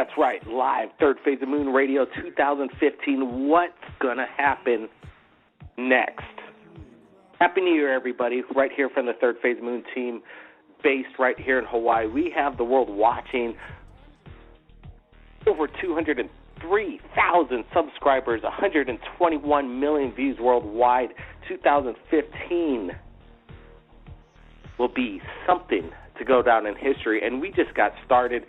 That's right, live, Third Phase of Moon Radio 2015. What's going to happen next? Happy New Year, everybody, right here from the Third Phase of Moon team, based right here in Hawaii. We have the world watching, over 203,000 subscribers, 121 million views worldwide. 2015 will be something to go down in history, and we just got started.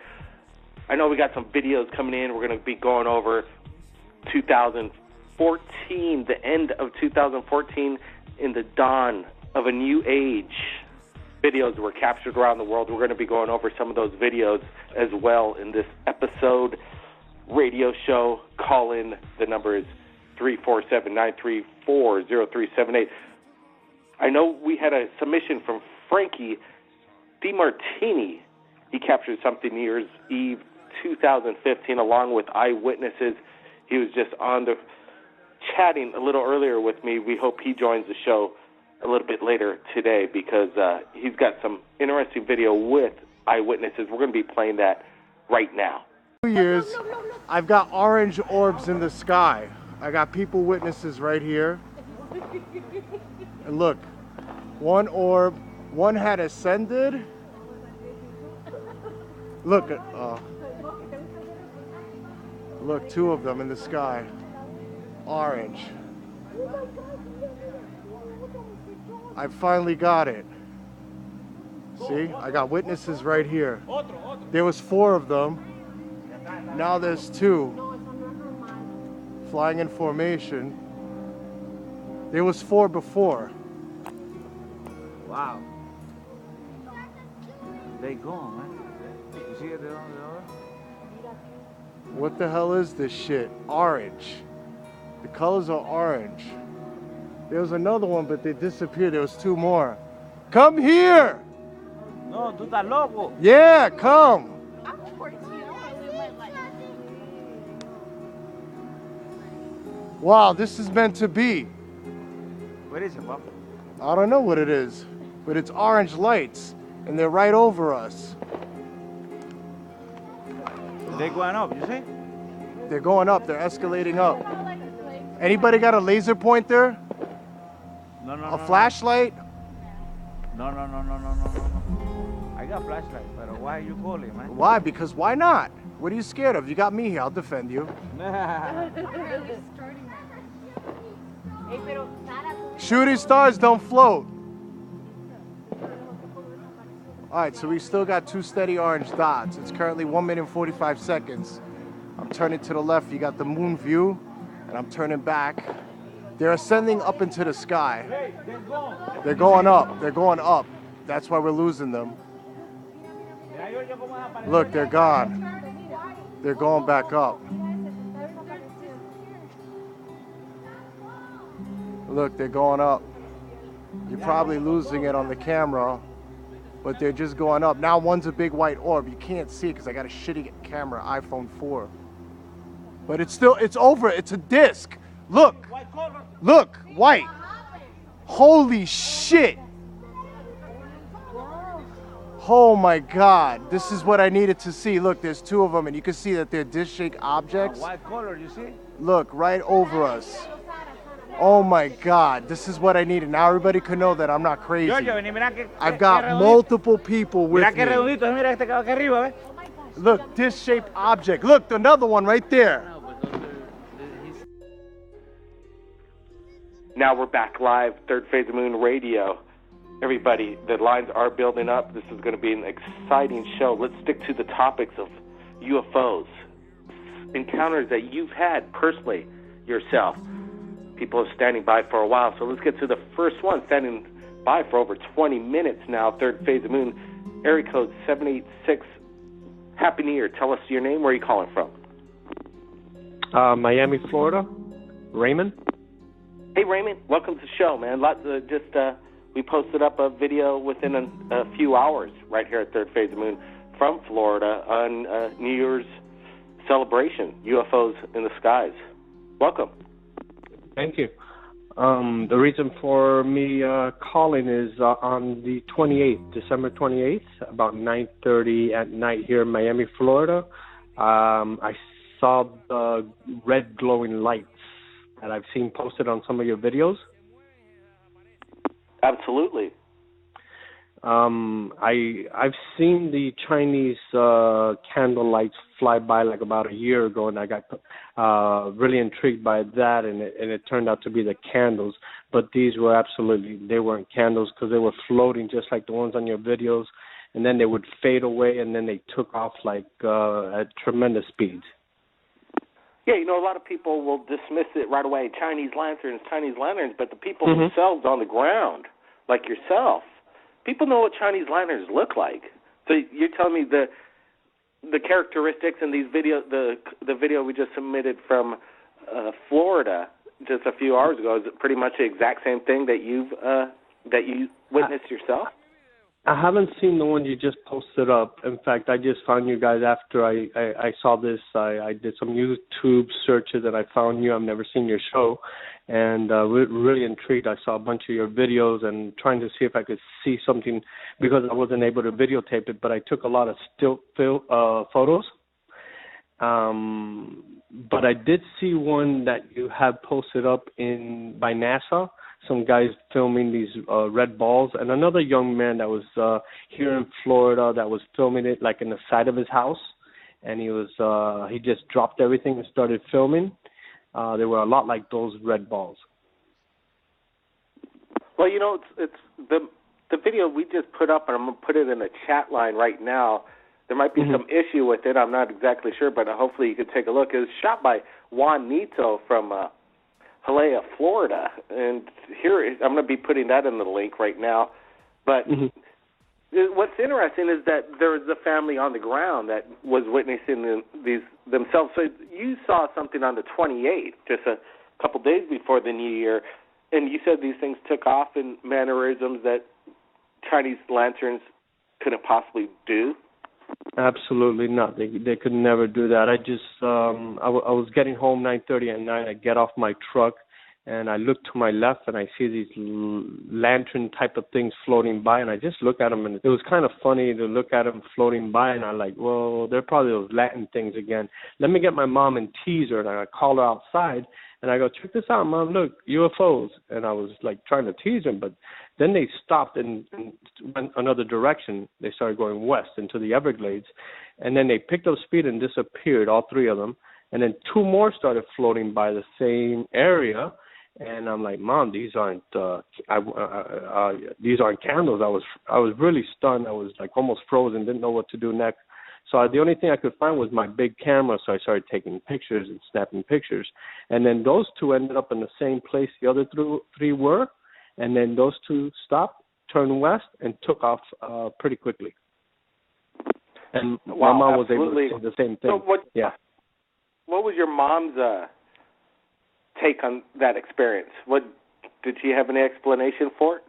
I know we got some videos coming in. We're going to be going over 2014, the end of 2014, in the dawn of a new age. Videos were captured around the world. We're going to be going over some of those videos as well in this episode radio show. Call in. The number is 347-934-0378. I know we had a submission from Frankie DiMartini. He captured something New Year's Eve 2015 along with eyewitnesses. He was just on the chatting a little earlier with me. We hope he joins the show a little bit later today because he's got some interesting video with eyewitnesses. We're going to be playing that right now. 2 years, I've got orange orbs in the sky. I got people witnesses right here. And look, one orb, one had ascended. Look, look, two of them in the sky. Orange. I finally got it. See, I got witnesses right here. There was 4 of them. Now there's 2. Flying in formation. There was 4 before. Wow. They gone, man. You see it there on the other? What the hell is this shit? Orange. The colors are orange. There was another one, but they disappeared. There was 2 more. Come here! No, tú estás loco. Yeah, come! I'm 14. I want to live my life. Wow, this is meant to be. What is it, Papa? I don't know what it is, but it's orange lights, and they're right over us. They're going up, you see? They're going up. They're escalating up. Anybody got a laser pointer? No, no, A no. flashlight? No. I got flashlight, but why are you calling, man? Why? Because why not? What are you scared of? You got me here. I'll defend you. Shooting stars don't float. All right, so we still got 2 steady orange dots. It's currently 1 minute and 45 seconds. I'm turning to the left. You got the moon view, and I'm turning back. They're ascending up into the sky. They're going up. They're going up. That's why we're losing them. Look, they're gone. They're going back up. Look, they're going up. You're probably losing it on the camera, but they're just going up. Now one's a big white orb. You can't see it because I got a shitty camera, iPhone 4. But it's still, it's over. It's a disc. Look. Look, white. Holy shit. Oh my God. This is what I needed to see. Look, there's 2 of them, and you can see that they're disc-shaped objects. White color, you see? Look, right over us. Oh my God, this is what I needed. Now everybody can know that I'm not crazy. I've got multiple people with me. Look, disc-shaped object. Look, another one right there. Now we're back live, Third Phase of Moon Radio. Everybody, the lines are building up. This is going to be an exciting show. Let's stick to the topics of UFOs, encounters that you've had personally yourself. People are standing by for a while, so let's get to the first one, standing by for over 20 minutes now, Third Phase of Moon, area code 786. Happy New Year. Tell us your name. Where are you calling from? Miami, Florida. Raymond. Hey, Raymond. Welcome to the show, man. We posted up a video within a few hours right here at Third Phase of Moon from Florida on New Year's celebration, UFOs in the skies. Welcome. Thank you. The reason for me calling is on the 28th, December 28th, about 9:30 at night here in Miami, Florida. I saw the red glowing lights that I've seen posted on some of your videos. Absolutely. I've seen the Chinese candle lights fly by like about a year ago, and I got really intrigued by that, and it turned out to be the candles. But these were they weren't candles, because they were floating just like the ones on your videos, and then they would fade away, and then they took off like at tremendous speeds. Yeah, a lot of people will dismiss it right away, Chinese lanterns, but the people themselves on the ground, like yourself, people know what Chinese lanterns look like. So you're telling me the characteristics in these video, the video we just submitted from Florida just a few hours ago, is pretty much the exact same thing that you witnessed yourself? I haven't seen the one you just posted up. In fact, I just found you guys after I saw this. I did some YouTube searches and I found you. I've never seen your show, and really intrigued. I saw a bunch of your videos and trying to see if I could see something, because I wasn't able to videotape it, but I took a lot of still photos. But I did see one that you have posted up by NASA. Some guys filming these red balls, and another young man that was here in Florida that was filming it like in the side of his house, and he just dropped everything and started filming. They were a lot like those red balls. Well, it's the video we just put up, and I'm going to put it in the chat line right now. There might be some issue with it. I'm not exactly sure, but hopefully you can take a look. It was shot by Juanito from Hialeah, Florida, and here I'm going to be putting that in the link right now. But what's interesting is that there was a family on the ground that was witnessing these themselves. So you saw something on the 28th, just a couple days before the New Year, and you said these things took off in mannerisms that Chinese lanterns couldn't possibly do. Absolutely not. They could never do that. I just I was getting home 9:30 at night. I get off my truck and I look to my left and I see these lantern type of things floating by, and I just look at them, and it was kind of funny to look at them floating by, and I'm like, well, they're probably those Latin things again. Let me get my mom and tease her, and I call her outside and I go, check this out, Mom, look, UFOs. And I was like trying to tease them, but then they stopped and went another direction. They started going west into the Everglades, and then they picked up speed and disappeared, all three of them. And then two more started floating by the same area, and I'm like, Mom, these aren't candles. I was really stunned. I was like almost frozen, didn't know what to do next. So the only thing I could find was my big camera, so I started taking pictures and snapping pictures. And then those two ended up in the same place the other three were, and then those two stopped, turned west, and took off pretty quickly. And my mom was able to see the same thing. So what was your mom's take on that experience? Did she have any explanation for it?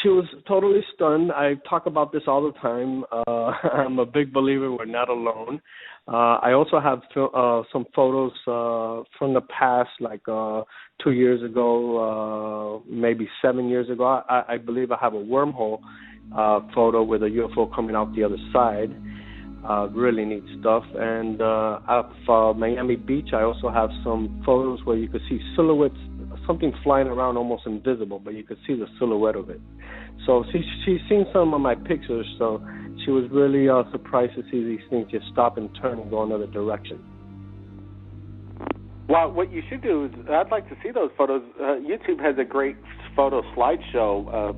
She was totally stunned. I talk about this all the time. I'm a big believer we're not alone. I also have some photos from the past, like 2 years ago, maybe 7 years ago. I believe I have a wormhole photo with a UFO coming out the other side. Really neat stuff. And at Miami Beach, I also have some photos where you could see silhouettes, something flying around almost invisible, but you could see the silhouette of it. So she's seen some of my pictures, so she was really surprised to see these things just stop and turn and go another direction. Well, what you should do is, I'd like to see those photos. YouTube has a great photo slideshow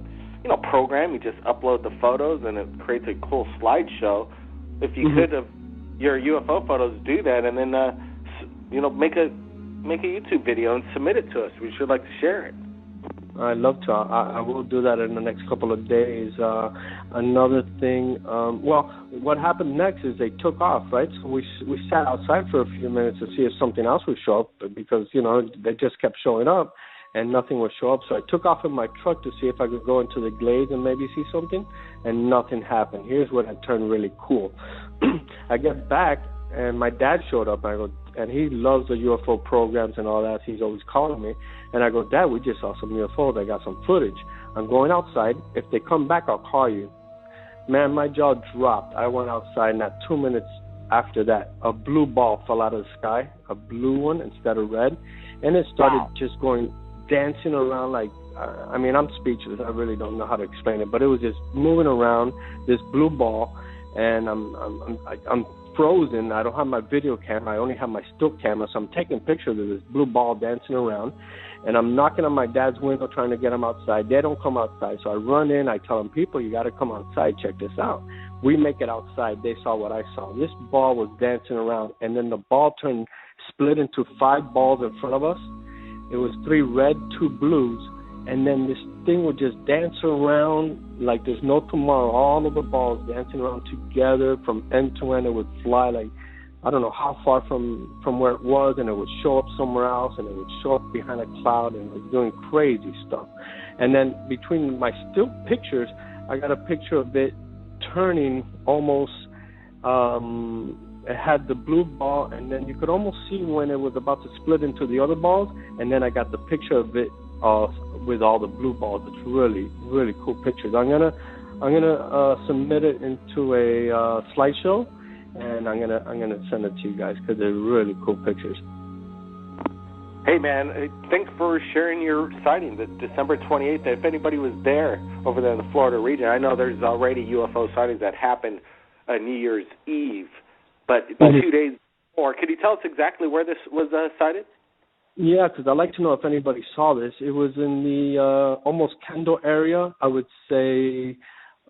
program. You just upload the photos and it creates a cool slideshow. If you could, of your UFO photos, do that, and then make a YouTube video and submit it to us. We should like to share it. I'd love to. I will do that in the next couple of days. Another thing, what happened next is they took off, right? So we sat outside for a few minutes to see if something else would show up, because, they just kept showing up and nothing would show up. So I took off in my truck to see if I could go into the glades and maybe see something, and nothing happened. Here's when it turned really cool. I get back, and my dad showed up, and he loves the UFO programs and all that. He's always calling me. And I go, Dad, we just saw some UFOs. I got some footage. I'm going outside. If they come back, I'll call you. Man, my jaw dropped. I went outside, not 2 minutes after that. A blue ball fell out of the sky, a blue one instead of red, and it started just going dancing around like, I mean, I'm speechless. I really don't know how to explain it, but it was just moving around, this blue ball, and I'm frozen. I don't have my video camera. I only have my still camera, so I'm taking pictures of this blue ball dancing around, and I'm knocking on my dad's window trying to get him outside. They don't come outside, so I run in. I tell them, people, you got to come outside. Check this out. We make it outside. They saw what I saw. This ball was dancing around, and then the ball split into 5 balls in front of us. It was 3 red, 2 blues, and then this thing would just dance around like there's no tomorrow. All of the balls dancing around together from end to end. It would fly like, I don't know how far from where it was, and it would show up somewhere else, and it would show up behind a cloud, and it was doing crazy stuff. And then between my still pictures, I got a picture of it turning almost, it had the blue ball, and then you could almost see when it was about to split into the other balls, and then I got the picture of it with all the blue balls. It's really, really cool pictures. I'm gonna submit it into a slideshow, and I'm gonna send it to you guys because they're really cool pictures. Hey man, thanks for sharing your sighting, the December 28th. If anybody was there over there in the Florida region, I know there's already UFO sightings that happened New Year's Eve, but 2 days before. Could you tell us exactly where this was sighted? Yeah, because I'd like to know if anybody saw this. It was in the almost Kendall area. I would say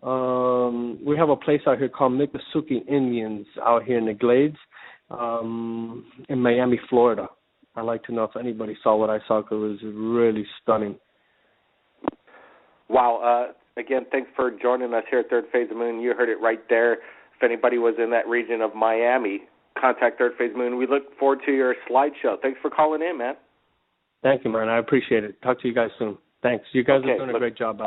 we have a place out here called Miccosukee Indians out here in the Glades in Miami, Florida. I'd like to know if anybody saw what I saw, because it was really stunning. Wow. Again, thanks for joining us here at Third Phase of Moon. You heard it right there. If anybody was in that region of Miami, contact Third Phase Moon. We look forward to your slideshow. Thanks for calling in, man. Thank you, man. I appreciate it. Talk to you guys soon. Thanks. You guys are doing a great job.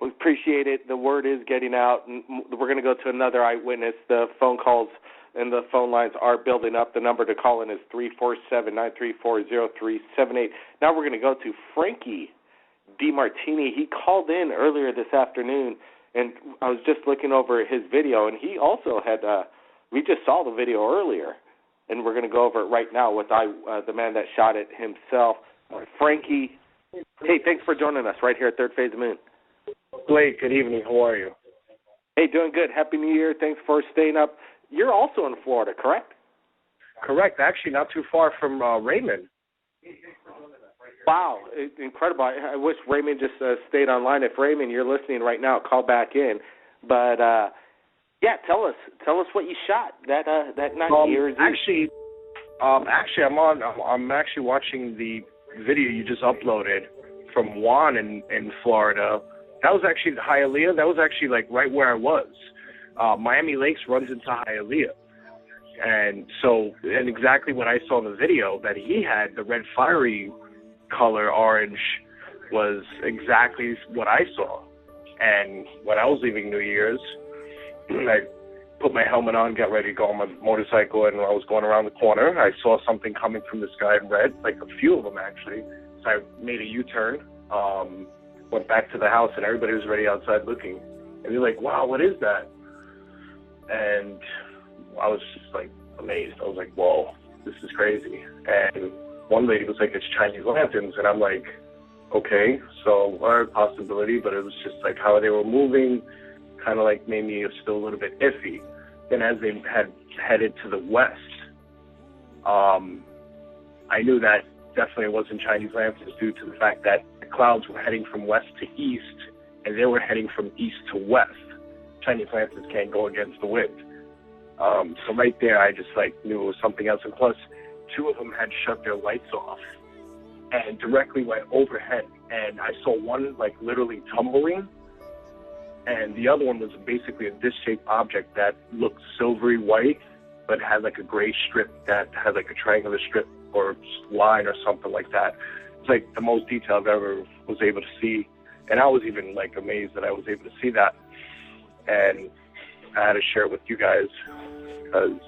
We appreciate it. The word is getting out. We're going to go to another eyewitness. The phone calls and the phone lines are building up. The number to call in is 347-934-0378. Now we're going to go to Frankie DiMartini. He called in earlier this afternoon, and I was just looking over his video, and he also had, we just saw the video earlier, and we're going to go over it right now with the man that shot it himself. Frankie, hey, thanks for joining us right here at Third Phase of Moon. Blake, good evening. How are you? Hey, doing good. Happy New Year. Thanks for staying up. You're also in Florida, correct? Correct. Actually, not too far from Raymond. Wow, incredible. I wish Raymond just stayed online. If Raymond, you're listening right now, call back in. But yeah, tell us what you shot that night. Actually, I'm actually watching the video you just uploaded from Juan in Florida. That was actually Hialeah. That was actually like right where I was. Miami Lakes runs into Hialeah. And exactly what I saw in the video that he had, the red fiery color orange, was exactly what I saw. And when I was leaving New Year's, I put my helmet on, got ready to go on my motorcycle, and when I was going around the corner, I saw something coming from the sky in red, like a few of them actually. So I made a U-turn, went back to the house, and everybody was already outside looking. And they're like, wow, what is that? And I was just like amazed. I was like, whoa, this is crazy. And one lady was like, it's Chinese lanterns. And I'm like, okay, so our possibility, but it was just like how they were moving kind of like made me still a little bit iffy. Then as they had headed to the west, I knew that definitely wasn't Chinese lanterns due to the fact that the clouds were heading from west to east and they were heading from east to west. Chinese lanterns can't go against the wind. So right there, I just like knew it was something else. And plus, 2 of them had shut their lights off and directly went overhead. And I saw one like literally tumbling, and the other one was basically a disc-shaped object that looked silvery white, but had like a gray strip that had like a triangular strip or line or something like that. It's like the most detail I've ever was able to see. And I was even like amazed that I was able to see that. And I had to share it with you guys because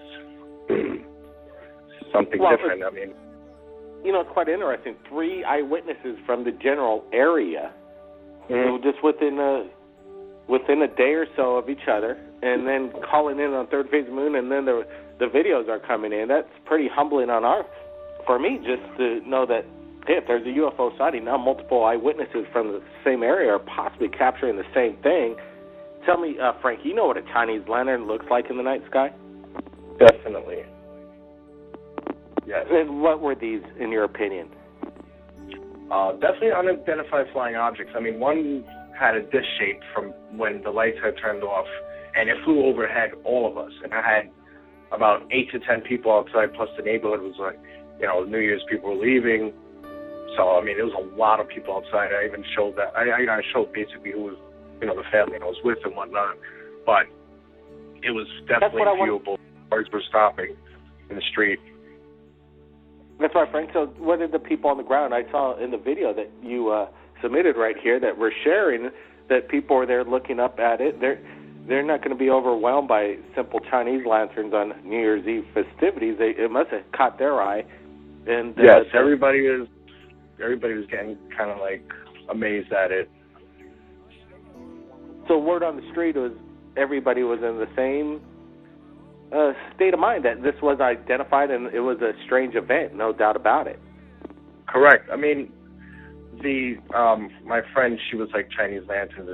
something different. I mean, you know, it's quite interesting. 3 eyewitnesses from the general area, just within a day or so of each other, and then calling in on third phase of the moon, and then the videos are coming in. That's pretty humbling for me, just to know that, hey, if there's a UFO sighting, now multiple eyewitnesses from the same area are possibly capturing the same thing. Tell me, Frank, you know what a Chinese lantern looks like in the night sky? Definitely. Yes. And what were these, in your opinion? Definitely unidentified flying objects. I mean, one had a disc shape from when the lights had turned off, and it flew overhead all of us. And I had about 8 to 10 people outside, plus the neighborhood was like, New Year's people were leaving. So, I mean, there was a lot of people outside. I even showed that. I showed basically who was, the family I was with and whatnot. But it was definitely viewable. Cars were stopping in the street. That's right, Frank. So what did the people on the ground, I saw in the video that you submitted right here that we're sharing, that people are there looking up at it. They're not going to be overwhelmed by simple Chinese lanterns on New Year's Eve festivities. It must have caught their eye. And yes, everybody was getting kind of like amazed at it. So word on the street was everybody was in the same state of mind that this was identified and it was a strange event, no doubt about it. Correct. I mean, my friend, she was like Chinese lanterns,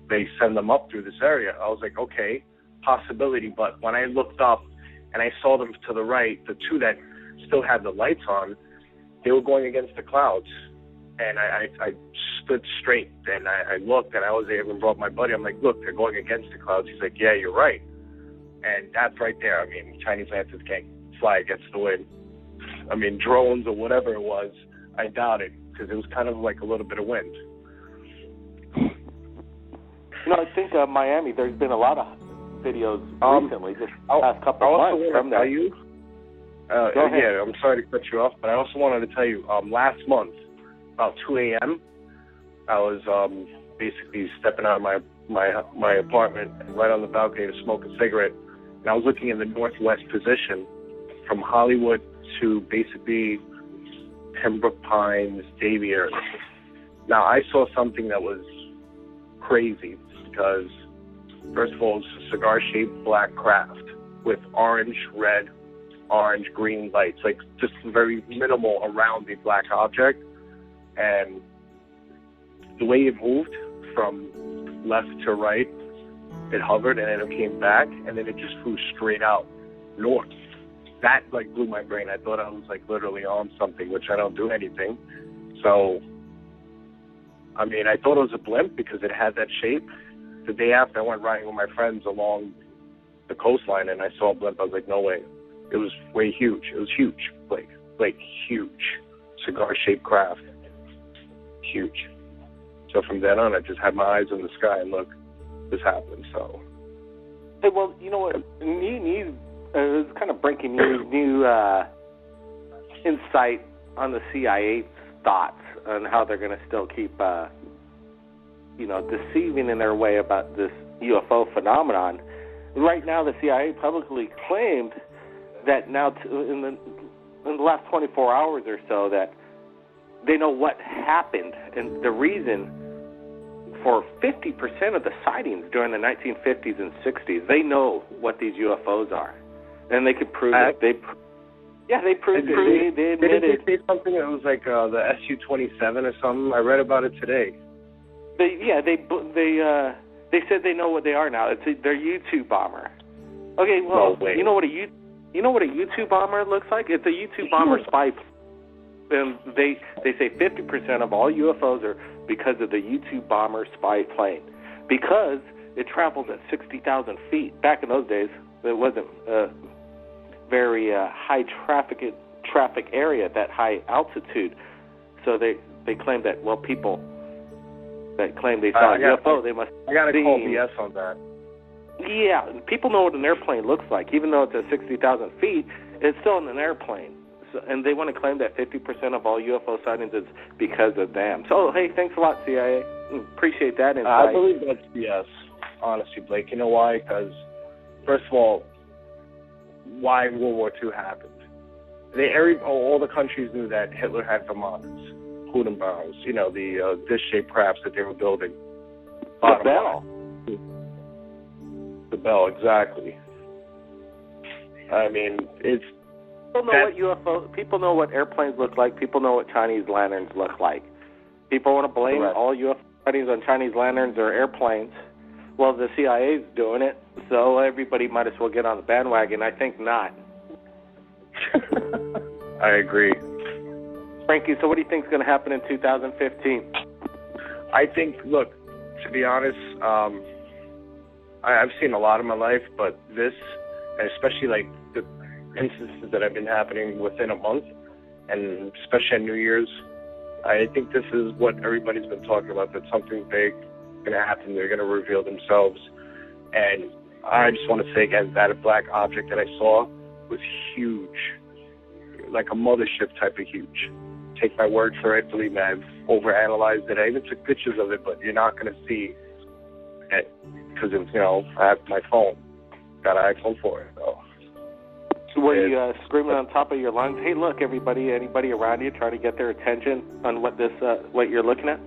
they send them up through this area. I was like, okay, possibility. But when I looked up and I saw them to the right, the two that still had the lights on, they were going against the clouds. And I stood straight and I looked, and I even brought my buddy. I'm like, look, they're going against the clouds. He's like, yeah, you're right. And that's right there. I mean, Chinese lanterns can't fly against the wind. I mean, drones or whatever it was, I doubt it, because it was kind of like a little bit of wind. I think Miami, there's been a lot of videos recently, just past couple of months from that. Go ahead. Yeah, I'm sorry to cut you off, but I also wanted to tell you, last month, about 2 a.m., I was basically stepping out of my apartment and right on the balcony to smoke a cigarette, and I was looking in the northwest position from Hollywood to basically Pembroke Pines, Davie area. Now, I saw something that was crazy because, first of all, it's a cigar-shaped black craft with orange, red, orange, green lights, like just very minimal around the black object. And the way it moved from left to right, it hovered and then it came back and then it just flew straight out north. That like blew my brain. I thought I was like literally on something, which I don't do anything. So, I mean, I thought it was a blimp because it had that shape. The day after, I went riding with my friends along the coastline and I saw a blimp. I was like, no way. It was way huge. It was huge, like huge. Cigar-shaped craft. Huge. So from then on, I just had my eyes in the sky and look, this happened. So. Hey, well, you know what? It was kind of breaking news, new insight on the CIA's thoughts on how they're going to still keep, deceiving in their way about this UFO phenomenon. Right now, the CIA publicly claimed that now, in the last 24 hours or so, that they know what happened, and the reason for 50% of the sightings during the 1950s and 60s, they know what these UFOs are, and they could prove it. They proved it. They admitted. Didn't they say something that was like the Su-27 or something? I read about it today. They said they know what they are now. It's their U-2 bomber. Okay, well, no way. You know what a U-2 bomber looks like? It's a U-2 bomber spy. And they say 50% of all UFOs are because of the U-2 bomber spy plane, because it travels at 60,000 feet. Back in those days, it wasn't a very high traffic area at that high altitude. So they claim that, well, people that claim they saw a UFO, they must. I got to call BS on that. Yeah, people know what an airplane looks like. Even though it's at 60,000 feet, it's still in an airplane. And they want to claim that 50% of all UFO sightings is because of them. So, hey, thanks a lot, CIA. Appreciate that insight. I believe that's BS, honestly, Blake. You know why? Because, first of all, why World War II happened. All the countries knew that Hitler had Vermonters, Hudenbaums, the dish-shaped crafts that they were building. The Bell. the bell, exactly. I mean, it's... People know what airplanes look like. People know what Chinese lanterns look like. People want to blame all UFO sightings on Chinese lanterns or airplanes. Well, the CIA's doing it, so everybody might as well get on the bandwagon. I think not. I agree. Frankie, so what do you think is going to happen in 2015? I think, look, to be honest, I've seen a lot in my life, but this, and especially like the instances that have been happening within a month, and especially on New Year's, I think this is what everybody's been talking about, that something big is going to happen. They're going to reveal themselves. And I just want to say again, that black object that I saw was huge, like a mothership type of huge. Take my word for it. Believe me, I've overanalyzed it. I even took pictures of it, but you're not going to see it because it's, I have my phone. Got an iPhone 4. So were you screaming on top of your lungs, hey, look, everybody, anybody around you, trying to get their attention on what you're looking at?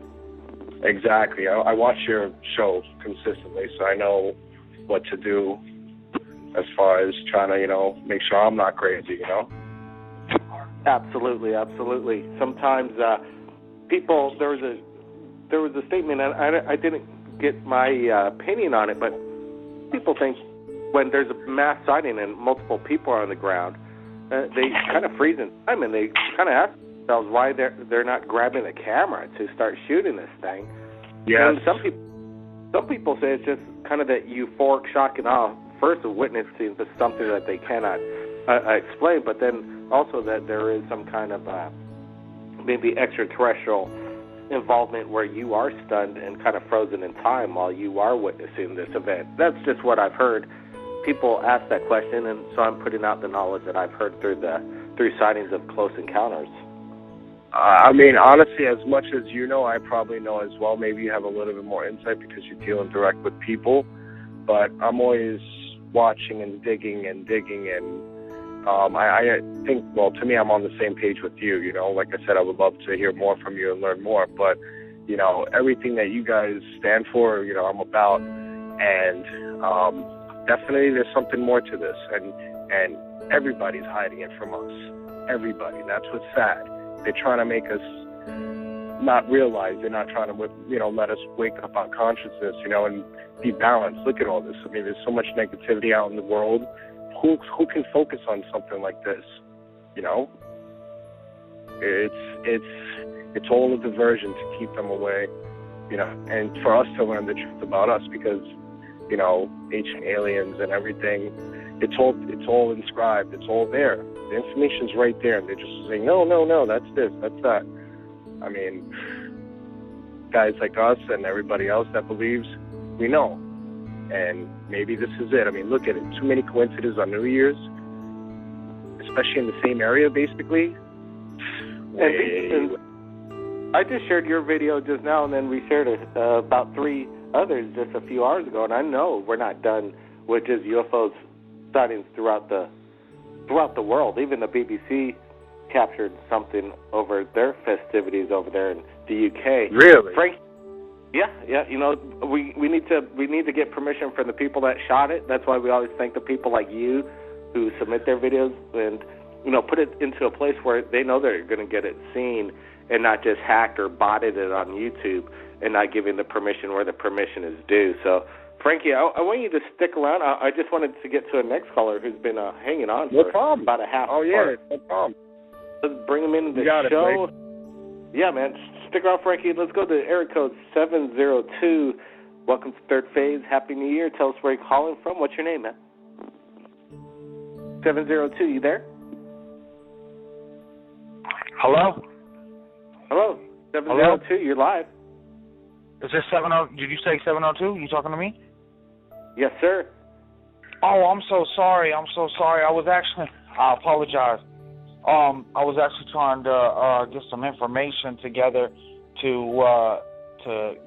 Exactly. I watch your show consistently, so I know what to do as far as trying to, make sure I'm not crazy, Absolutely, absolutely. Sometimes people, there was a statement, and I didn't get my opinion on it, but people think when there's a mass sighting and multiple people are on the ground, they kind of freeze in time, and they kind of ask themselves why they're not grabbing a camera to start shooting this thing. Yes. And some people say it's just kind of that euphoric shock and awe, first of witnessing something that they cannot explain, but then also that there is some kind of maybe extraterrestrial involvement where you are stunned and kind of frozen in time while you are witnessing this event. That's just what I've heard. People ask that question, and so I'm putting out the knowledge that I've heard through sightings of close encounters. I mean, honestly, as much as you know, I probably know as well. Maybe you have a little bit more insight because you're dealing direct with people. But I'm always watching and digging, and I think, well, to me, I'm on the same page with you. Like I said, I would love to hear more from you and learn more. But, everything that you guys stand for, I'm about. And definitely there's something more to this. And everybody's hiding it from us. Everybody. That's what's sad. They're trying to make us not realize. They're not trying to, let us wake up our consciousness, and be balanced. Look at all this. I mean, there's so much negativity out in the world. Who can focus on something like this? It's all a diversion to keep them away, and for us to learn the truth about us, because ancient aliens and everything, it's all inscribed, it's all there. The information's right there, and they're just saying no, that's this, that's that. I mean, guys like us and everybody else that believes, we know. And maybe this is it. I mean, look at it. Too many coincidences on New Year's, especially in the same area, basically. And I just shared your video just now, and then we shared about 3 others just a few hours ago. And I know we're not done with just UFO sightings throughout the world. Even the BBC captured something over their festivities over there in the UK. Really? Frank, yeah. We need to get permission from the people that shot it. That's why we always thank the people like you who submit their videos and put it into a place where they know they're going to get it seen and not just hacked or botted it on YouTube and not giving the permission where the permission is due. So, Frankie, I want you to stick around. I just wanted to get to a next caller who's been hanging on for about a half hour. Oh, yeah, no problem. Let's bring him into the show. Yeah, man. Stick around, Frankie. Let's go to area code 702. Welcome to Third Phase. Happy New Year. Tell us where you're calling from. What's your name, man? 702, you there? Hello? Hello. 702, Hello? You're live. Is this 70? Did you say 702? You talking to me? Yes, sir. Oh, I'm so sorry. I apologize. I was actually trying to get some information together to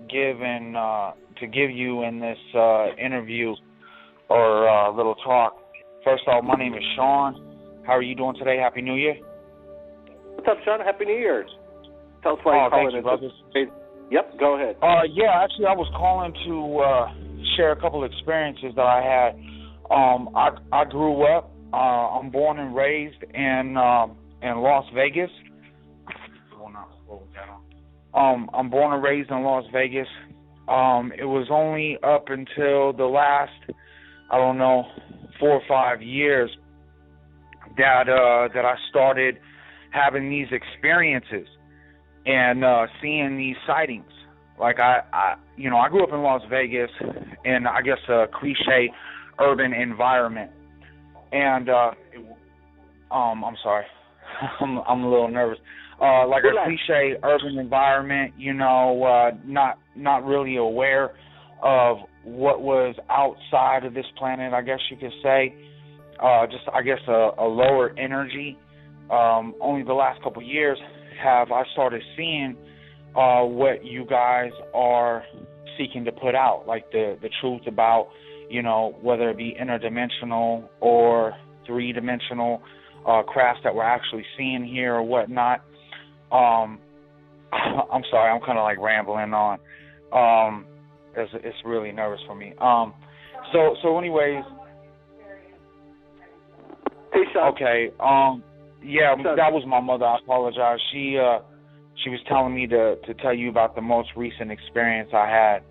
give you in this interview or little talk. First off, my name is Sean. How are you doing today? Happy New Year. What's up, Sean? Happy New Year. Tell us why you're calling. Thank you, brothers. Yep, go ahead. Yeah, actually, I was calling to share a couple of experiences that I had. I grew up. I'm born and raised in Las Vegas. I'm born and raised in Las Vegas. It was only up until the last, 4 or 5 years that I started having these experiences and seeing these sightings. Like I grew up in Las Vegas in, I guess, a cliche urban environment, and I'm sorry, I'm a little nervous. Like a cliche urban environment, not really aware of what was outside of this planet, I guess you could say. Just, I guess, a lower energy. Only the last couple of years have I started seeing what you guys are seeking to put out, like the truth about, whether it be interdimensional or three-dimensional crafts that we're actually seeing here or whatnot. I'm sorry, I'm kind of like rambling on. It's really nervous for me. So anyways. Hey, Sean. Okay. Yeah, that was my mother. I apologize. She was telling me to tell you about the most recent experience I had.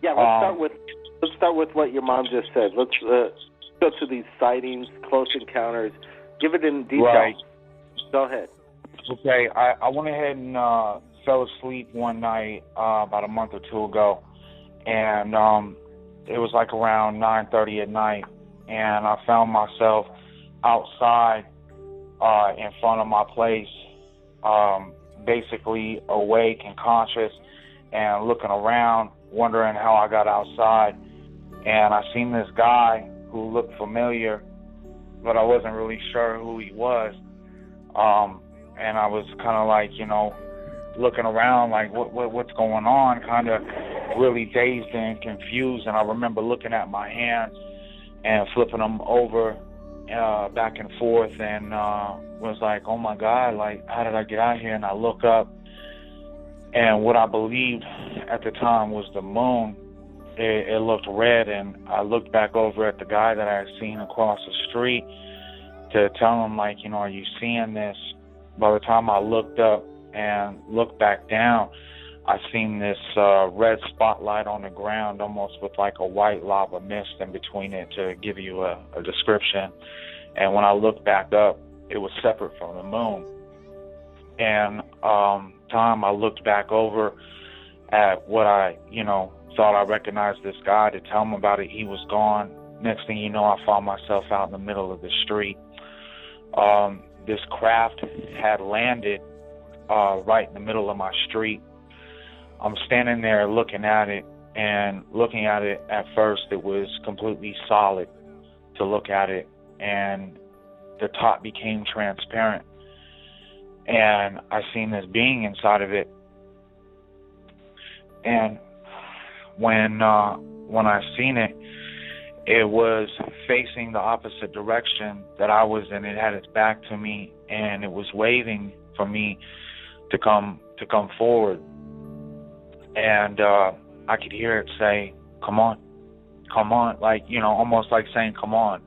Yeah, let's start with what your mom just said. Let's go to these sightings, close encounters. Give it in detail. Right. Go ahead. Okay, I went ahead and fell asleep one night about a month or two ago, and it was like around 9:30 at night, and I found myself outside in front of my place, basically awake and conscious and looking around, wondering how I got outside. And I seen this guy who looked familiar, but I wasn't really sure who he was. And I was kind of like, looking around like, what's going on, kind of really dazed and confused. And I remember looking at my hands and flipping them over back and forth, and was like, oh my God, like, how did I get out here? And I look up, and what I believed at the time was the moon. It looked red, and I looked back over at the guy that I had seen across the street to tell him, like, are you seeing this? By the time I looked up and looked back down, I seen this red spotlight on the ground, almost with like a white lava mist in between it, to give you a description. And when I looked back up, it was separate from the moon. And time I looked back over at what I, thought I recognized this guy to tell him about it. He was gone. Next thing you know, I found myself out in the middle of the street. This craft had landed right in the middle of my street. I'm standing there looking at it, and looking at it at first, it was completely solid to look at it, and the top became transparent, and I seen this being inside of it. And when I seen it, it was facing the opposite direction that I was in. It had its back to me, and it was waving for me to come forward. And I could hear it say, come on, like, almost like saying, come on.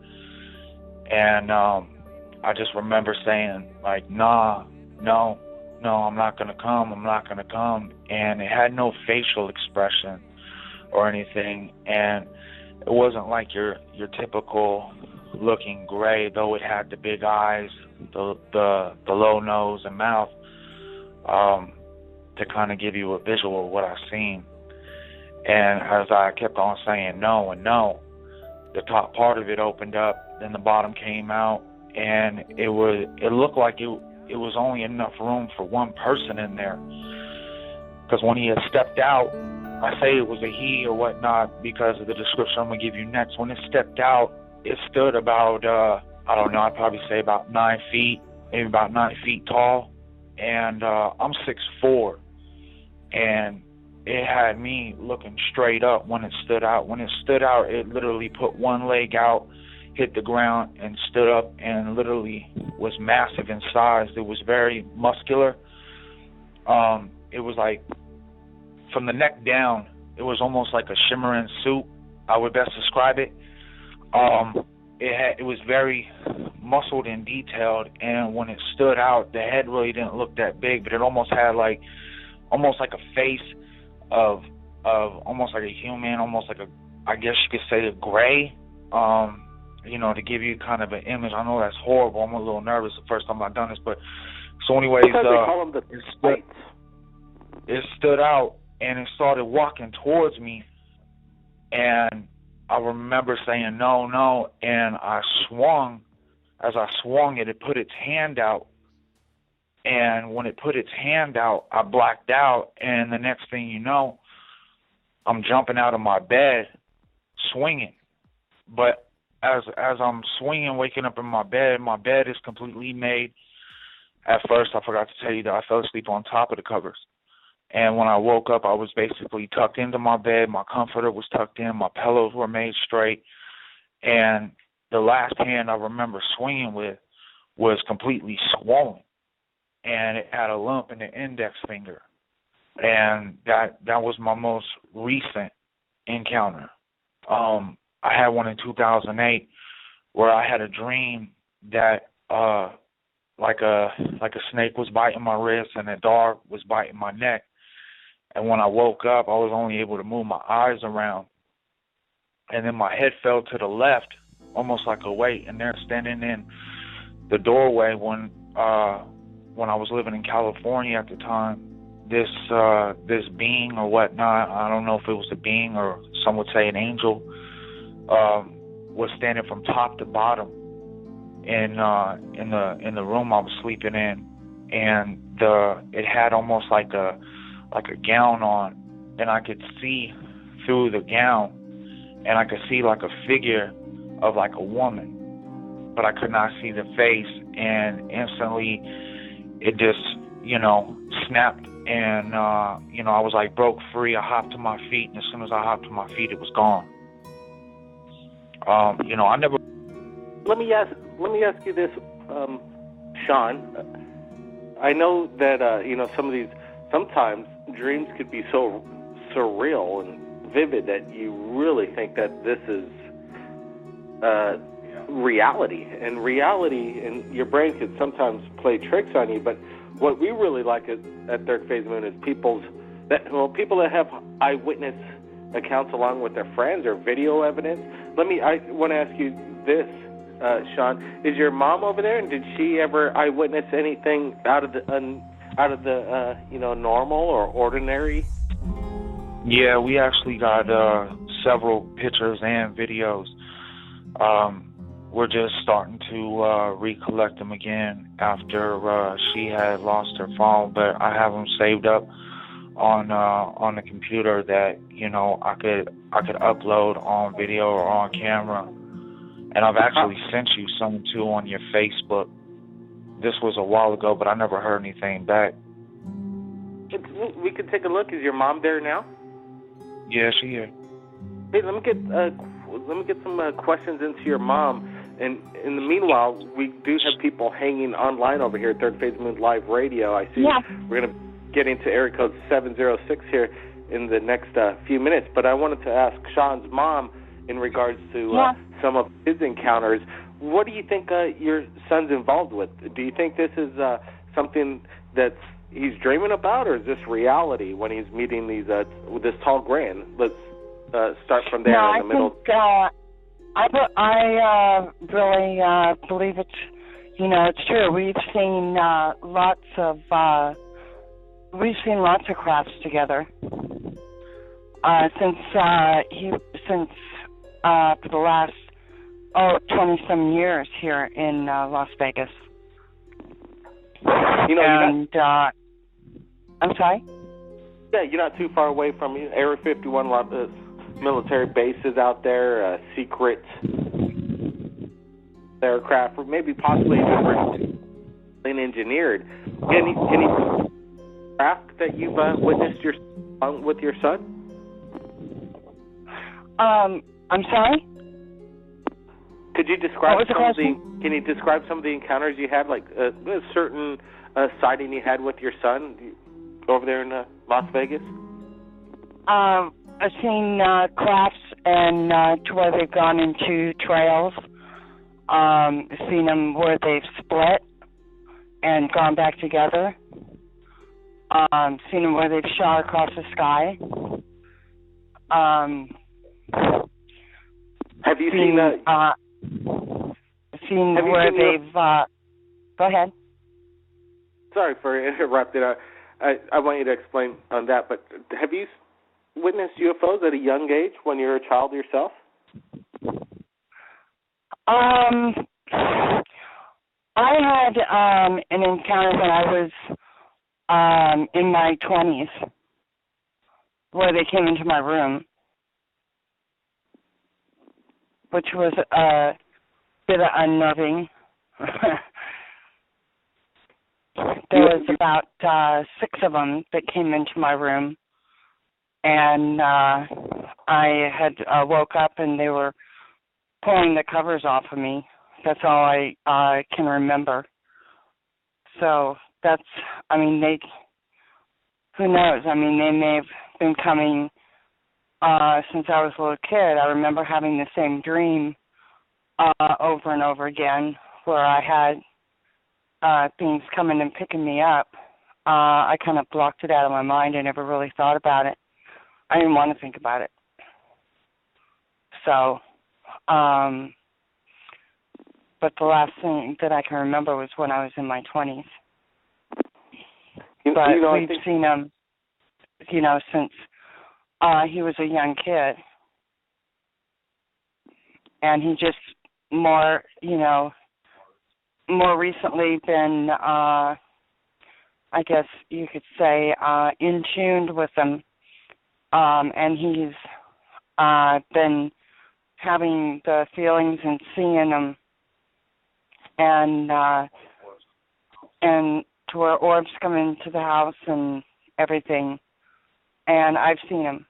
And I just remember saying, like, no, I'm not going to come. And it had no facial expression or anything. And it wasn't like your typical looking gray, though it had the big eyes, the low nose and mouth, to kind of give you a visual of what I seen. And as I kept on saying no and no, the top part of it opened up, then the bottom came out, and it looked like it was only enough room for one person in there. Because when he had stepped out, I say it was a he or whatnot because of the description I'm going to give you next. When it stepped out, it stood about, I'd probably say about 9 feet, maybe about 9 feet tall. And I'm 6'4", and it had me looking straight up when it stood out. When it stood out, it literally put one leg out, hit the ground, and stood up, and literally was massive in size. It was very muscular. It was like, from the neck down, it was almost like a shimmering suit, I would best describe it. It was very muscled and detailed, and when it stood out, the head really didn't look that big, but it almost had almost like a face of almost like a human, almost like I guess you could say a gray. To give you kind of an image. I know that's horrible. I'm a little nervous the first time I've done this, but so anyways, they call them it stood out, and it started walking towards me, and I remember saying no, and I swung. As I swung it put its hand out, and when it put its hand out, I blacked out, and the next thing you know, I'm jumping out of my bed, swinging. But as I'm swinging, waking up in my bed is completely made. At first, I forgot to tell you that I fell asleep on top of the covers. And when I woke up, I was basically tucked into my bed. My comforter was tucked in. My pillows were made straight. And the last hand I remember swinging with was completely swollen. And it had a lump in the index finger. And that was my most recent encounter. I had one in 2008 where I had a dream that like a snake was biting my wrist and a dog was biting my neck. And when I woke up, I was only able to move my eyes around. And then my head fell to the left, almost like a weight. And there, standing in the doorway when I was living in California at the time, this being or whatnot, I don't know if it was a being or some would say an angel, was standing from top to bottom in the room I was sleeping in, and it had almost like a gown on, and I could see through the gown, and I could see like a figure of like a woman, but I could not see the face, and instantly it just snapped, and I was like broke free. I hopped to my feet, and as soon as I hopped to my feet, it was gone. I never. Let me ask you this, Sean. I know that sometimes dreams could be so surreal and vivid that you really think that this is reality. And reality, and your brain could sometimes play tricks on you. But what we really like at Third Phase Moon is people that have eyewitness accounts along with their friends or video evidence. I want to ask you this, Sean. Is your mom over there, and did she ever eyewitness anything out of the normal or ordinary? Yeah, we actually got several pictures and videos. We're just starting to recollect them again after she had lost her phone, but I have them saved up on the computer that I could upload on video or on camera. And I've actually sent you some too on your Facebook. This was a while ago, but I never heard anything back. We could take a look. Is your mom there now? Yeah, she is. Hey, let me get some questions into your mom. And in the meanwhile, we do have people hanging online over here at Third Phase Moon Live Radio. I see. Yeah. We're going to get into area code 706 here in the next few minutes. But I wanted to ask Sean's mom in regards to some of his encounters. What do you think your son's involved with? Do you think this is something that he's dreaming about, or is this reality when he's meeting with this tall grand? Let's start from there in the middle. I really believe it's true. We've seen lots of crafts together since for the last 20-some years here in Las Vegas. I'm sorry? Yeah, you're not too far away from Area 51, a lot of military bases out there, secret aircraft, or maybe possibly even engineered. Any craft that you've witnessed with your son? I'm sorry? Could you describe Can you describe some of the encounters you had, like a certain sighting you had with your son over there in Las Vegas? I've seen crafts and to where they've gone into trails. Seen them where they've split and gone back together. Seen them where they've shot across the sky. Have you seen that? Seen where they've... go ahead. Sorry for interrupting. I want you to explain on that, but have you witnessed UFOs at a young age when you were a child yourself? I had an encounter when I was in my 20s where they came into my room, which was a bit unnerving. There was about 6 of them that came into my room, and I had woke up and they were pulling the covers off of me. That's all I can remember. So that's, I mean, who knows? I mean, they may have been coming since I was a little kid. I remember having the same dream over and over again where I had things coming and picking me up. I kind of blocked it out of my mind. I never really thought about it. I didn't want to think about it. So, but the last thing that I can remember was when I was in my 20s. But we've seen him, since he was a young kid. And he just more recently been, I guess you could say, in tuned with them. And he's been having the feelings and seeing them, and to where orbs come into the house and everything. And I've seen him.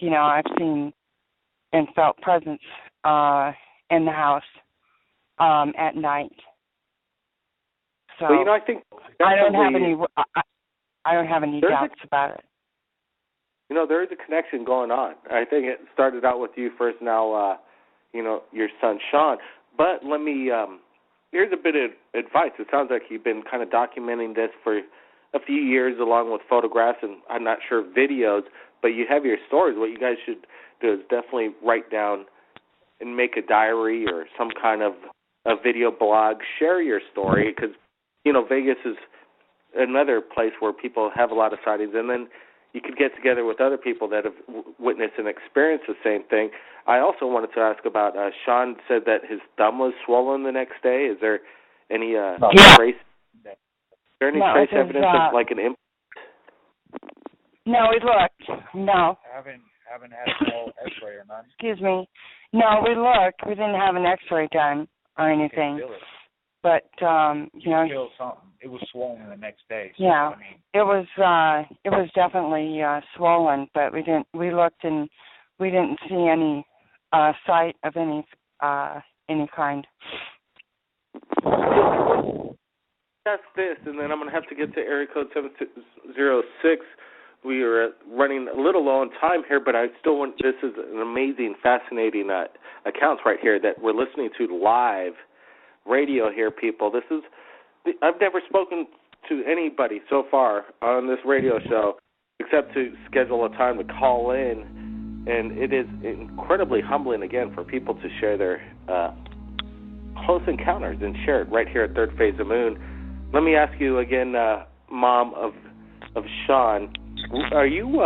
I've seen and felt presence in the house at night. So well, I think I don't have any doubts about it. There is a connection going on. I think it started out with you first, now, your son, Sean. But let me, here's a bit of advice. It sounds like you've been kind of documenting this for a few years along with photographs and, I'm not sure, videos, but you have your stories. What you guys should do is definitely write down and make a diary or some kind of a video blog. Share your story because, Vegas is another place where people have a lot of sightings, and then you could get together with other people that have witnessed and experienced the same thing. I also wanted to ask about, Sean said that his thumb was swollen the next day. Is there any trace? Is there any trace evidence of like an impact? No, we looked. No. Haven't had no X-ray or none. Excuse me. No, we looked. We didn't have an X-ray done or anything. But feel something. It was swollen the next day. So, yeah, it was definitely swollen, but we looked and we didn't see any sight of any kind. That's this, and then I'm going to have to get to area code 706. We are running a little low on time here, but I still want, this is an amazing, fascinating accounts right here that we're listening to live radio here, people. This is, I've never spoken to anybody so far on this radio show except to schedule a time to call in, and it is incredibly humbling, again, for people to share their close encounters and share it right here at Third Phase of Moon. Let me ask you again, Mom of Sean, are you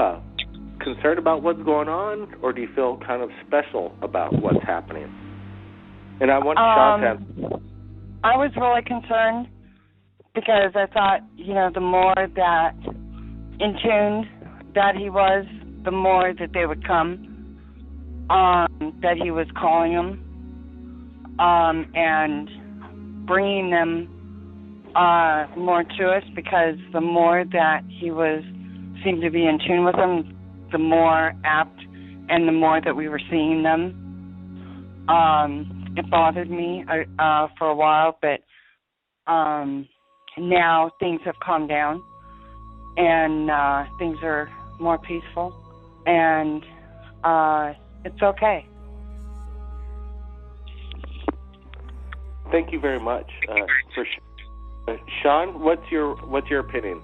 concerned about what's going on, or do you feel kind of special about what's happening? And I want Sean to answer. I was really concerned because I thought, the more that in tune that he was, the more that they would come, that he was calling them, and bringing them more to us, because the more that he seemed to be in tune with them, the more apt and the more that we were seeing them. It bothered me for a while, but now things have calmed down and things are more peaceful. And it's okay. Thank you very much for Sean. What's your opinion?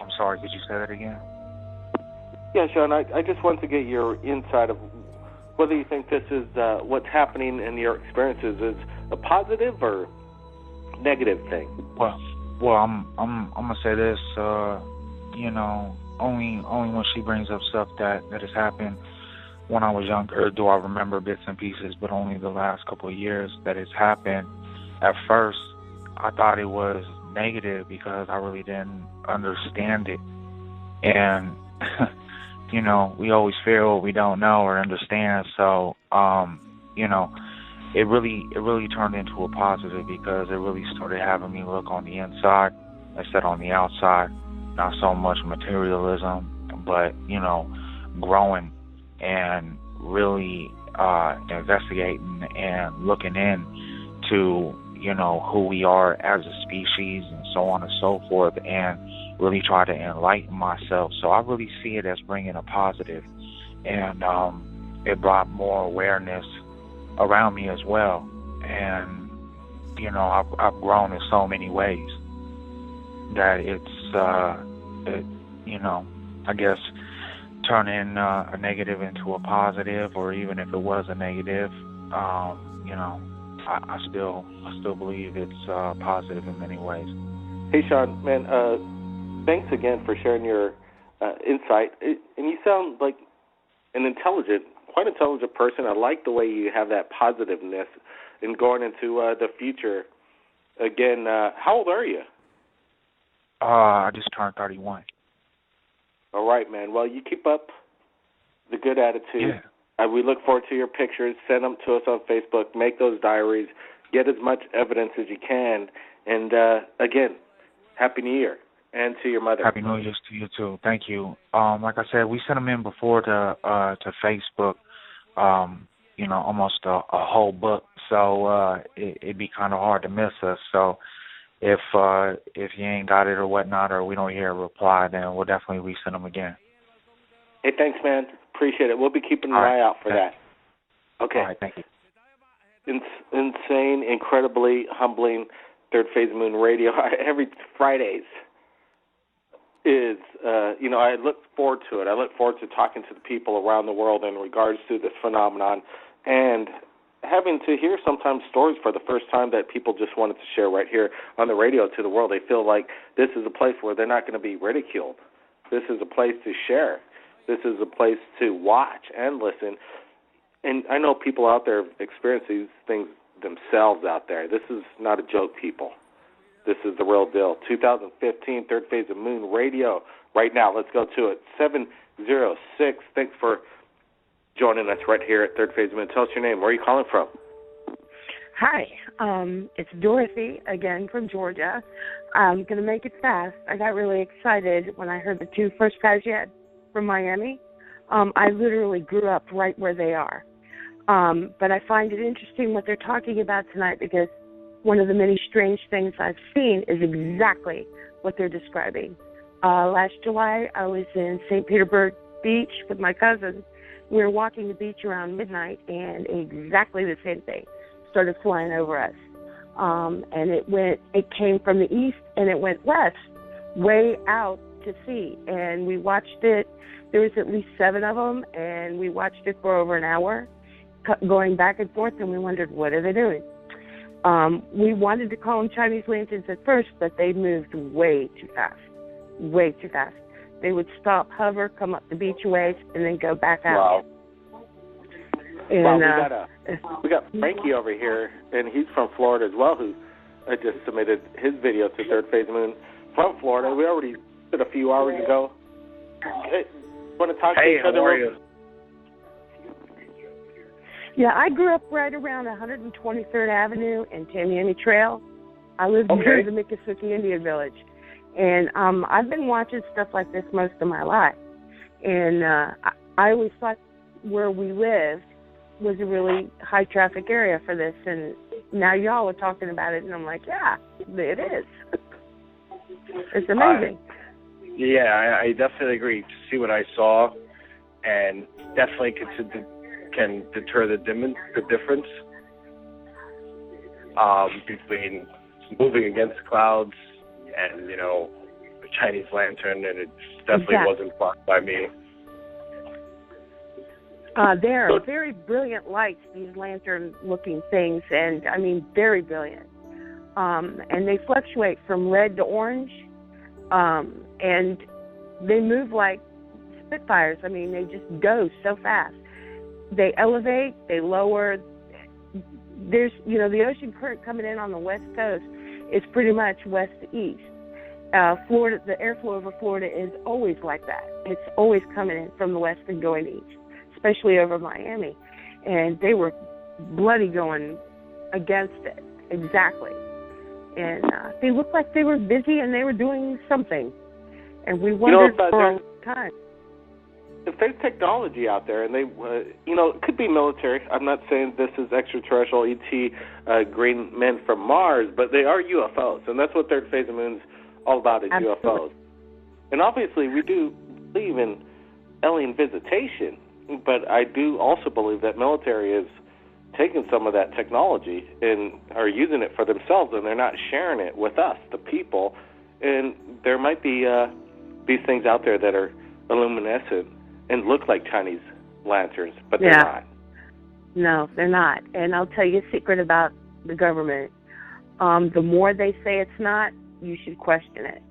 I'm sorry, could you say that again? Yeah, Sean, I just want to get your insight of whether you think this is what's happening in your experiences is a positive or negative thing. Well, I'm gonna say this. You know, only when she brings up stuff that has happened when I was younger do I remember bits and pieces. But only the last couple of years that it's happened. At first, I thought it was negative because I really didn't understand it, and you know, we always fear what we don't know or understand. So, you know, it really turned into a positive because it really started having me look on the inside instead on the outside. Not so much materialism, but, you know, growing and really investigating and looking into, you know, who we are as a species and so on and so forth, and really try to enlighten myself. So I really see it as bringing a positive, and it brought more awareness around me as well. And, you know, I've grown in so many ways that it's, you know, I guess turning a negative into a positive, or even if it was a negative, you know, I still believe it's positive in many ways. Hey, Sean, man, thanks again for sharing your insight. And you sound like an quite intelligent person. I like the way you have that positiveness in going into the future. Again, how old are you? I just turned 31. All right, man. Well, you keep up the good attitude. Yeah. We look forward to your pictures. Send them to us on Facebook. Make those diaries. Get as much evidence as you can. And, again, Happy New Year. And to your mother. Happy New Year to you, too. Thank you. Like I said, we sent them in before to Facebook, you know, almost a whole book. So it'd be kind of hard to miss us. So if you ain't got it or whatnot, or we don't hear a reply, then we'll definitely resend them again. Hey, thanks, man. Appreciate it. We'll be keeping an eye out for that. Okay. All right, thank you. Insane, incredibly humbling Third Phase Moon Radio. Every Fridays is, you know, I look forward to it. I look forward to talking to the people around the world in regards to this phenomenon, and having to hear sometimes stories for the first time that people just wanted to share right here on the radio to the world. They feel like this is a place where they're not going to be ridiculed. This is a place to share. This is a place to watch and listen. And I know people out there experience these things themselves out there. This is not a joke, people. This is the real deal. 2015, Third Phase of Moon Radio. Right now, let's go to it. 706. Thanks for joining us right here at Third Phase of Moon. Tell us your name. Where are you calling from? Hi, it's Dorothy, again, from Georgia. I'm going to make it fast. I got really excited when I heard the two first guys you had from Miami. I literally grew up right where they are. But I find it interesting what they're talking about tonight, because one of the many strange things I've seen is exactly what they're describing. Last July, I was in St. Petersburg Beach with my cousins. We were walking the beach around midnight, and exactly the same thing started flying over us. And it came from the east, and it went west, way out to sea. And we watched it. There was at least 7 of them, and we watched it for over an hour, going back and forth, and we wondered, what are they doing? We wanted to call them Chinese lanterns at first, but they moved way too fast. They would stop, hover, come up the beach waves, and then go back out. Wow. And, we got Frankie over here, and he's from Florida as well, who just submitted his video to Third Phase Moon from Florida. We already did a few hours ago. Want to talk to each other? Hey, how are you? Yeah, I grew up right around 123rd Avenue and Tamiami Trail. I lived near the Miccosukee Indian Village. And I've been watching stuff like this most of my life. And I always thought where we lived was a really high-traffic area for this. And now y'all are talking about it, and I'm like, yeah, it is. It's amazing. Yeah, I definitely agree. To see what I saw, and definitely can deter the difference between moving against clouds and, you know, a Chinese lantern, and it definitely wasn't blocked by me. They're very brilliant lights, these lantern-looking things, and, I mean, very brilliant. And they fluctuate from red to orange, and they move like Spitfires. I mean, they just go so fast. They elevate, they lower. There's, you know, the ocean current coming in on the west coast is pretty much west to east. Florida, the airflow over Florida is always like that. It's always coming in from the west and going east, especially over Miami. And they were bloody going against it, exactly. And they looked like they were busy and they were doing something. And we wondered for a long time. If there's technology out there, and they, you know, it could be military. I'm not saying this is extraterrestrial ET green men from Mars, but they are UFOs, and that's what Third Phase of Moon's all about, is UFOs. And obviously, we do believe in alien visitation, but I do also believe that military is taking some of that technology and are using it for themselves, and they're not sharing it with us, the people. And there might be these things out there that are luminescent and look like Chinese lanterns, but they're not. No, they're not. And I'll tell you a secret about the government. The more they say it's not, you should question it.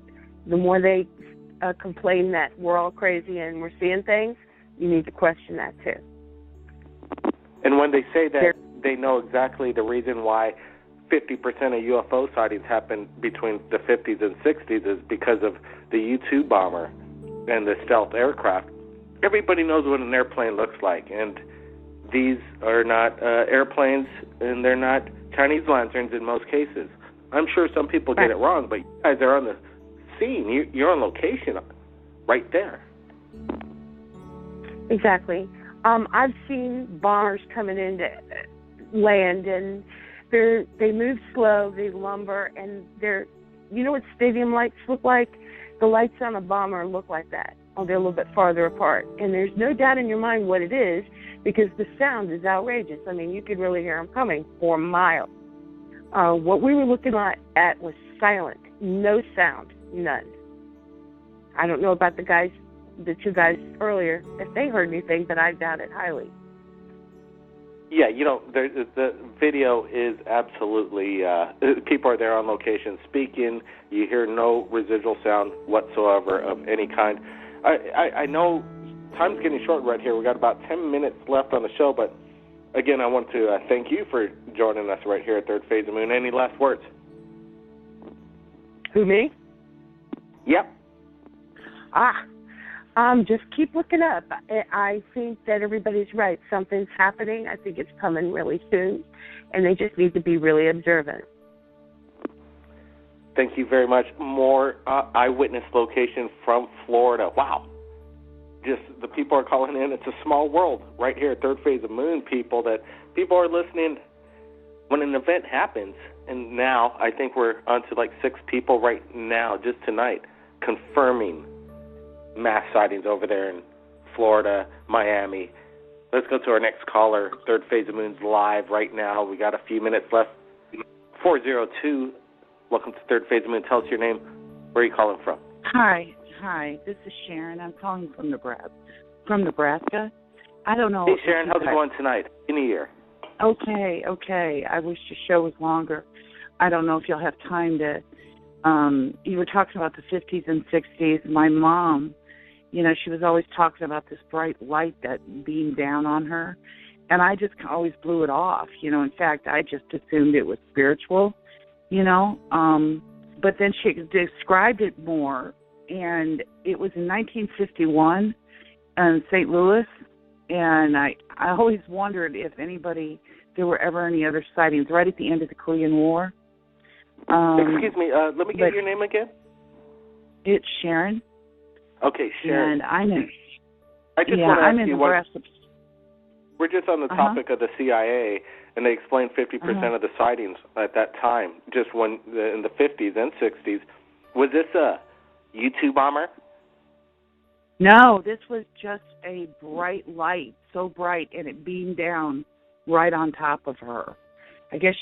The more they complain that we're all crazy and we're seeing things, you need to question that too. And when they say that, they know exactly the reason why 50% of UFO sightings happen between the 50s and 60s is because of the U-2 bomber and the stealth aircraft. Everybody knows what an airplane looks like, and these are not airplanes, and they're not Chinese lanterns in most cases. I'm sure some people get it wrong, but you guys are on the scene. You're on location right there. Exactly. I've seen bombers coming into land, and they move slow, they lumber, and they're, you know what stadium lights look like? The lights on a bomber look like that. Oh, they're a little bit farther apart. And there's no doubt in your mind what it is, because the sound is outrageous. I mean, you could really hear them coming for miles. What we were looking at was silent. No sound. None. I don't know about the two guys earlier, if they heard anything, but I doubt it highly. Yeah, you know, the video is absolutely, people are there on location speaking. You hear no residual sound whatsoever of any kind. I know time's getting short right here. We got about 10 minutes left on the show, but again, I want to thank you for joining us right here at Third Phase of Moon. Any last words? Who, me? Yep. Just keep looking up. I think that everybody's right. Something's happening. I think it's coming really soon, and they just need to be really observant. Thank you very much. More eyewitness location from Florida. Wow. Just the people are calling in. It's a small world right here at Third Phase of Moon, people, that people are listening when an event happens. And now I think we're on to like 6 people right now, just tonight, confirming mass sightings over there in Florida, Miami. Let's go to our next caller. Third Phase of Moon's live right now. We got a few minutes left. 402. Welcome to Third Phase of Moon. Tell us your name. Where are you calling from? Hi. This is Sharon. I'm calling from Nebraska. I don't know. Hey, Sharon. How's it going tonight? In a year. Okay. I wish the show was longer. I don't know if you'll have time to. You were talking about the 50s and 60s. My mom, you know, she was always talking about this bright light that beamed down on her, and I just always blew it off. You know, in fact, I just assumed it was spiritual. You know, but then she described it more, and it was in 1951 in St. Louis, and I always wondered if there were ever any other sightings right at the end of the Korean War. Excuse me, let me get your name again. It's Sharon. Okay, Sharon. And I'm in Nebraska. We're just on the topic of the CIA, and they explained 50% of the sightings at that time, just when in the 50s and 60s. Was this a U-2 bomber No, this was just a bright light, so bright, and it beamed down right on top of her. I guess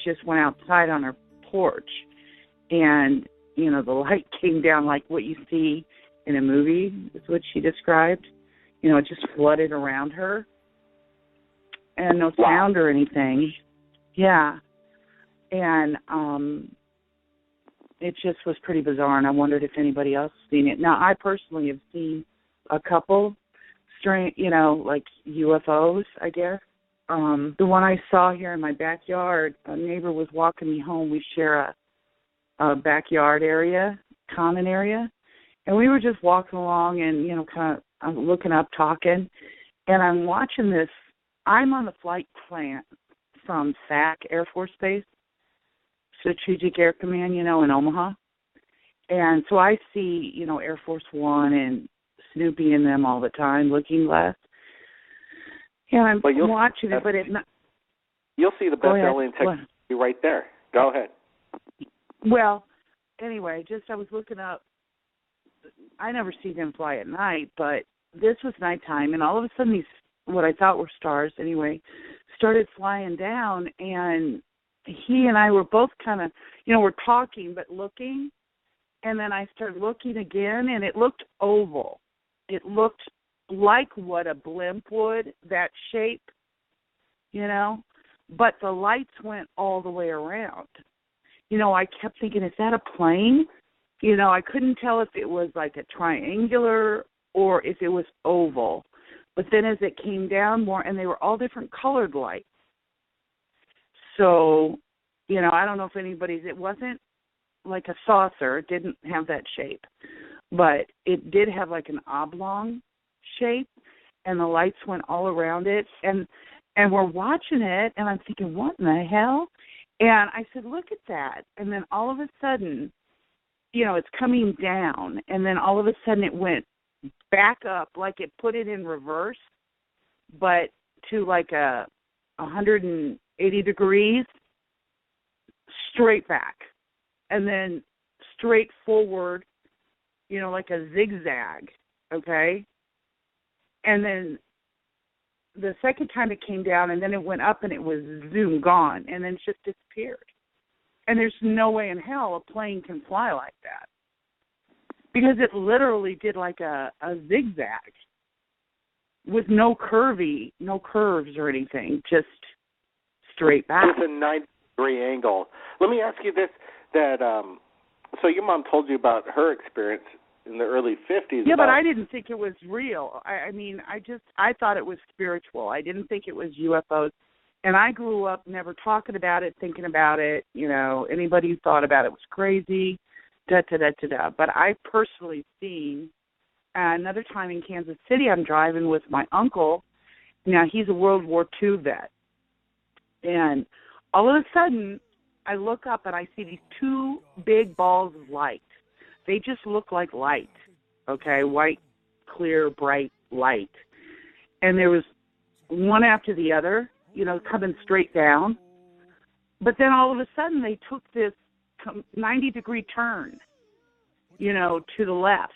just went outside on her porch, and, you know, the light came down like what you see in a movie, is what she described. You know, it just flooded around her, and no sound or anything. Yeah. And it just was pretty bizarre, and I wondered if anybody else has seen it. Now, I personally have seen a couple strange, you know, like UFOs, I guess. The one I saw here in my backyard, a neighbor was walking me home. We share a backyard area, common area, and we were just walking along and, you know, kind of looking up, talking, and I'm watching this. I'm on the flight plan from SAC Air Force Base, Strategic Air Command, you know, in Omaha. And so I see, you know, Air Force One and Snoopy and them all the time, Looking Glass. And I'm watching it, but you'll see the best-selling technology right there. Go ahead. Well, anyway, I was looking up. I never see them fly at night, but this was nighttime, and all of a sudden these, what I thought were stars anyway, started flying down, and he and I were both kind of, you know, we're talking but looking, and then I started looking again, and it looked oval. It looked like what a blimp would, that shape, you know, but the lights went all the way around. You know, I kept thinking, is that a plane? You know, I couldn't tell if it was like a triangular or if it was oval. But then as it came down more, and they were all different colored lights. So, you know, I don't know if it wasn't like a saucer. It didn't have that shape. But it did have like an oblong shape, and the lights went all around it. And we're watching it, and I'm thinking, what in the hell? And I said, look at that. And then all of a sudden, you know, it's coming down, and then all of a sudden it went back up, like it put it in reverse, but to like 180 degrees, straight back, and then straight forward, you know, like a zigzag, okay? And then the second time it came down, and then it went up, and it was zoom, gone, and then it just disappeared. And there's no way in hell a plane can fly like that, because it literally did like a zigzag with no curves or anything, just straight back. With a 90-degree angle. Let me ask you this, so your mom told you about her experience in the early 50s. Yeah, but I didn't think it was real. I mean, I thought it was spiritual. I didn't think it was UFOs. And I grew up never talking about it, thinking about it. You know, anybody who thought about it was crazy, da-da-da-da-da. But I personally seen another time in Kansas City, I'm driving with my uncle. Now, he's a World War II vet. And all of a sudden, I look up and I see these two big balls of light. They just look like light, okay, white, clear, bright light. And there was one after the other, you know, coming straight down. But then all of a sudden they took this 90-degree turn, you know, to the left.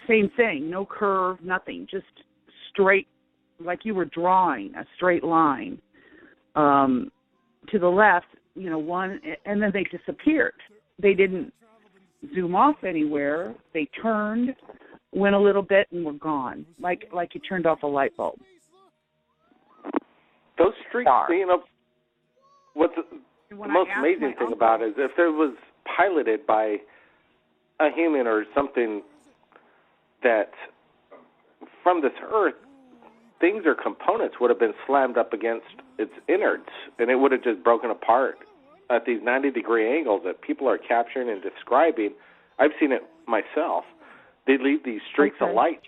Same thing, no curve, nothing, just straight, like you were drawing a straight line to the left, you know, one, and then they disappeared. They didn't zoom off anywhere. They turned, went a little bit, and were gone, like you turned off a light bulb. Those streaks, you know, what's the most amazing thing about it is if it was piloted by a human or something that from this earth, things or components would have been slammed up against its innards, and it would have just broken apart at these 90-degree angles that people are capturing and describing. I've seen it myself. They leave these streaks of light,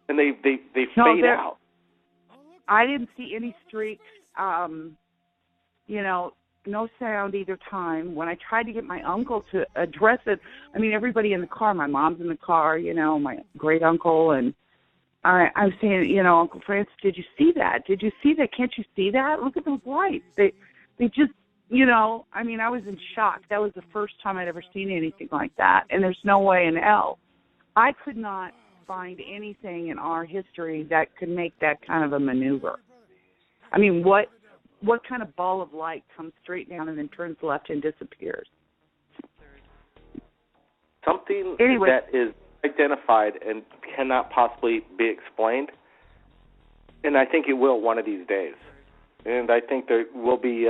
and they fade out. I didn't see any streaks, you know, no sound either time. When I tried to get my uncle to address it, I mean, everybody in the car, my mom's in the car, you know, my great uncle, and I'm saying, you know, Uncle Francis, did you see that? Did you see that? Can't you see that? Look at those lights. They just, you know, I mean, I was in shock. That was the first time I'd ever seen anything like that, and there's no way in hell. I could not find anything in our history that could make that kind of a maneuver. I mean, what kind of ball of light comes straight down and then turns left and disappears? Something that is identified and cannot possibly be explained, and I think it will one of these days. And I think there will be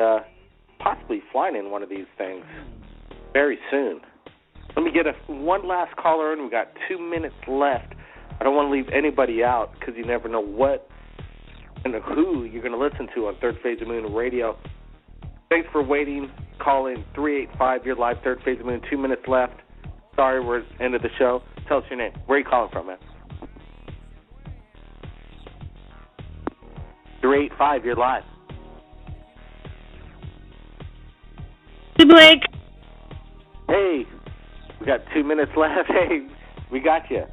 possibly flying in one of these things very soon. Let me get one last caller in. We've got 2 minutes left. I don't want to leave anybody out because you never know what and who you're going to listen to on Third Phase of Moon Radio. Thanks for waiting. Call in 385. You're live, Third Phase of Moon. 2 minutes left. Sorry, we're at the end of the show. Tell us your name. Where are you calling from, man? 385. You're live. Hey, Blake. Hey. We got 2 minutes left. Hey, we got you.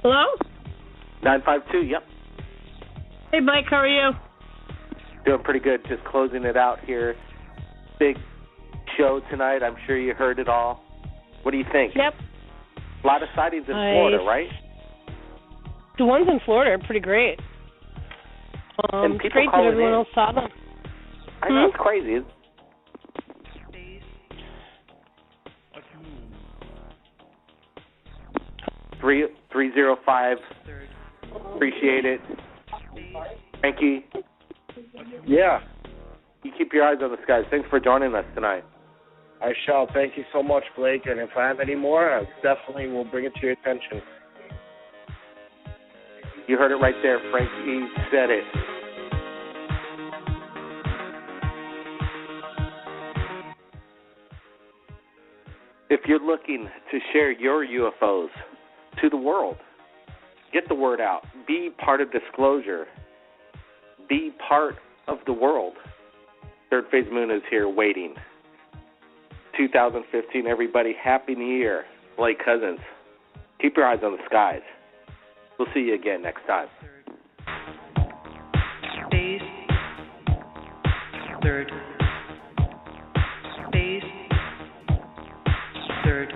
Hello? 952, yep. Hey, Blake, how are you? Doing pretty good. Just closing it out here. Big show tonight. I'm sure you heard it all. What do you think? Yep. A lot of sightings in Florida, right? The ones in Florida are pretty great. And it's people great that calling everyone in. else saw them. I know, it's crazy. 305. Appreciate it. Frankie. Yeah. You keep your eyes on the skies. Thanks for joining us tonight. I shall. Thank you so much, Blake. And if I have any more, I definitely will bring it to your attention. You heard it right there. Frankie said it. If you're looking to share your UFOs to the world, get the word out. Be part of disclosure. Be part of the world. Third Phase Moon is here waiting. 2015, everybody, Happy New Year. Blake Cousins. Keep your eyes on the skies. We'll see you again next time. Phase. Third. Phase. Third.